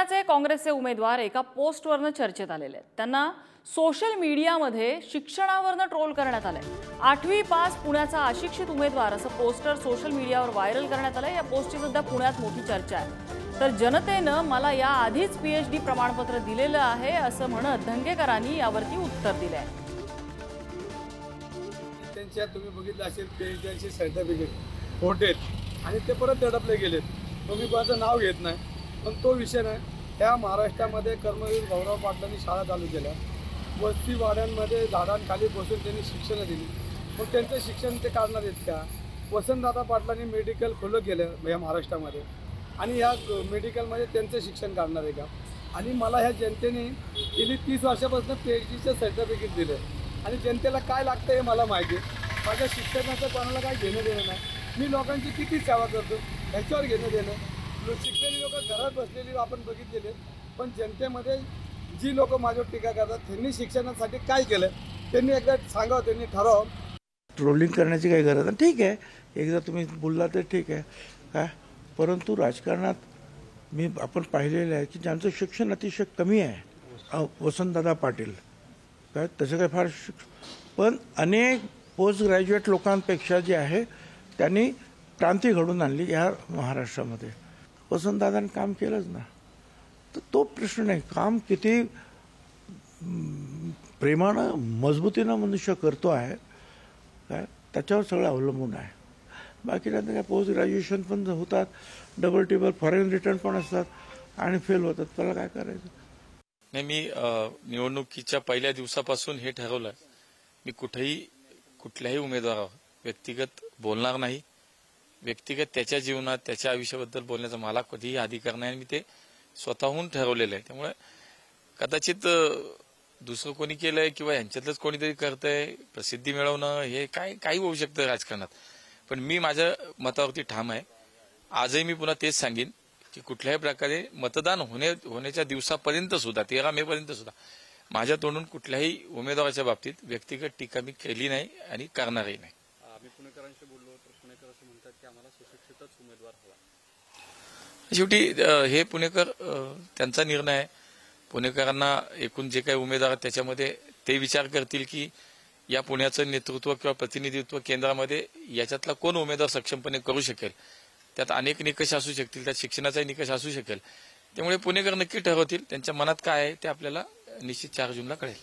काँग्रेसचे उमेदवार एका पोस्टवरनं चर्चेत आलेले आहेत। त्यांना सोशल मीडियामध्ये शिक्षणावरनं ट्रोल करण्यात आलंय। 8वी पास पुण्याचा अशिक्षित उमेदवार असं पोस्टर सोशल मीडियावर व्हायरल करण्यात आलंय। या पोस्टची सध्या पुण्यात मोठी चर्चा आहे। तर जनतेनं मला या आधीच पीएचडी प्रमाणपत्र दिलेलं आहे असं म्हणत धंगेकरांनी यावरती उत्तर दिलंय। त्यांच्या तुम्ही बघितलं असेल पीएचडीचे सर्टिफिकेट फोटेत आणि ते परत दडपले गेलेत। तुम्ही कोणाचं नाव घेत नाही, पण तो विषय नाही। त्या महाराष्ट्रामध्ये कर्मवीर गौरव पाटलांनी शाळा चालू केल्या। वस्ती वाड्यांमध्ये झाडांखाली बसून त्यांनी शिक्षण दिली। मग त्यांचं शिक्षण ते काढणार आहेत का? वसंतदादा पाटलांनी मेडिकल खुलं केलं या महाराष्ट्रामध्ये आणि या मेडिकलमध्ये त्यांचं शिक्षण काढणार आहे का? आणि मला ह्या जनतेने गेली 30 वर्षापासून पीएचडीचं सर्टिफिकेट दिलं आणि जनतेला काय लागतं हे मला माहिती आहे। माझ्या शिक्षणाचं कोणाला काय घेणं देणं नाही। मी लोकांची किती सेवा करतो ह्याच्यावर घेणं देणं। शिकलेली लोक घरात बसलेली आपण बघितलेले, पण जनतेमध्ये जी लोक माझ्यावर टीका करतात त्यांनी शिक्षणासाठी काय केलं त्यांनी एकदा सांगावं, त्यांनी ठरवावं। ट्रोलिंग करण्याची काही गरज नाही। ठीक आहे, एकदा तुम्ही बोलला तर ठीक आहे काय, परंतु राजकारणात आपण पाहिलेलं आहे की ज्यांचं शिक्षण अतिशय कमी आहे, वसंतदादा पाटील काय तसं काय फार पण अनेक पोस्ट ग्रॅज्युएट लोकांपेक्षा जे आहे त्यांनी क्रांती घडवून आणली या महाराष्ट्रामध्ये। वसंतदादांनी काम केलंच ना, तर तो प्रश्न नाही। काम किती प्रेमानं मजबूतीनं मनुष्य करतो आहे काय त्याच्यावर सगळं अवलंबून आहे। बाकी नंतर काय पोस्ट ग्रॅज्युएशन पण होतात, डबल टेबल फॉरेन रिटर्न पण असतात आणि फेल होतात, त्याला काय करायचं नाही। मी निवडणुकीच्या पहिल्या दिवसापासून हे ठरवलं, मी कुठल्याही उमेदवारावर व्यक्तिगत बोलणार नाही। व्यक्तिगत त्याच्या जीवनात त्याच्या आयुष्याबद्दल बोलण्याचा मला कधीही अधिकार नाही। मी ते स्वतःहून ठरवलेलं आहे। त्यामुळे कदाचित दुसरं कोणी केलंय किंवा यांच्यातलंच कोणीतरी करतंय, प्रसिद्धी मिळवणं हे काही होऊ शकतं राजकारणात, पण मी माझ्या मतावरती ठाम आहे। आजही मी पुन्हा तेच सांगेन की कुठल्याही प्रकारे मतदान होण्याच्या दिवसापर्यंत सुद्धा 13 मे पर्यंत सुद्धा माझ्या तोंडून कुठल्याही उमेदवाराच्या बाबतीत व्यक्तिगत टीका मी केली नाही आणि करणारही नाही। आम्ही पुणेकरांशी बोललो तर पुणेकर असं म्हणतात की आम्हाला सुशिक्षितच उमेदवार हवा। शेवटी हे पुणेकर त्यांचा निर्णय आहे। पुणेकरांना एकूण जे काही उमेदवार आहेत त्याच्यामध्ये ते विचार करतील की या पुण्याचं नेतृत्व किंवा प्रतिनिधित्व केंद्रामध्ये याच्यातला कोण उमेदवार सक्षमपणे करू शकेल। त्यात अनेक निकष असू शकतील, त्यात शिक्षणाचाही निकष असू शकेल। त्यामुळे पुणेकर नक्की ठरवतील, त्यांच्या मनात काय आहे ते आपल्याला निश्चित 4 जूनला कळेल।